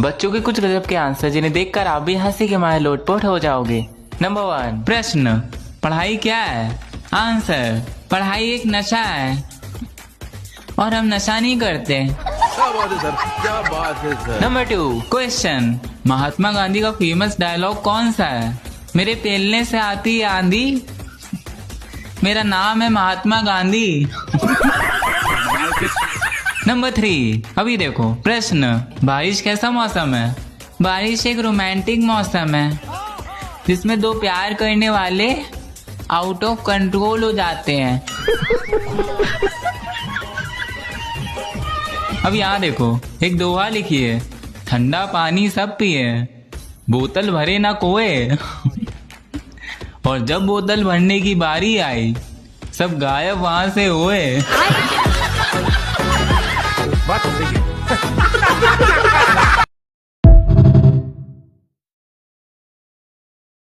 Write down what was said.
बच्चों के कुछ गजब के आंसर जिन्हें देखकर आप भी हंसी के मारे लोटपोट हो जाओगे। नंबर 1, प्रश्न, पढ़ाई क्या है? आंसर, पढ़ाई एक नशा है और हम नशा नहीं करते। क्या बात है सर, क्या बात है sir. Number 2, question, Mahatma Gandhi का फेमस डायलॉग कौन सा है? मेरे पेलने से आती है आंधी, मेरा नाम है महात्मा गांधी। नंबर 3, अभी देखो प्रश्न, बारिश कैसा मौसम है? बारिश एक रोमांटिक मौसम है जिसमें दो प्यार करने वाले आउट ऑफ कंट्रोल हो जाते हैं। अब यहाँ देखो एक दोहा लिखी है, ठंडा पानी सब पिए, बोतल भरे ना कोए। और जब बोतल भरने की बारी आई, सब गायब वहां से हुए। बात तो सही है।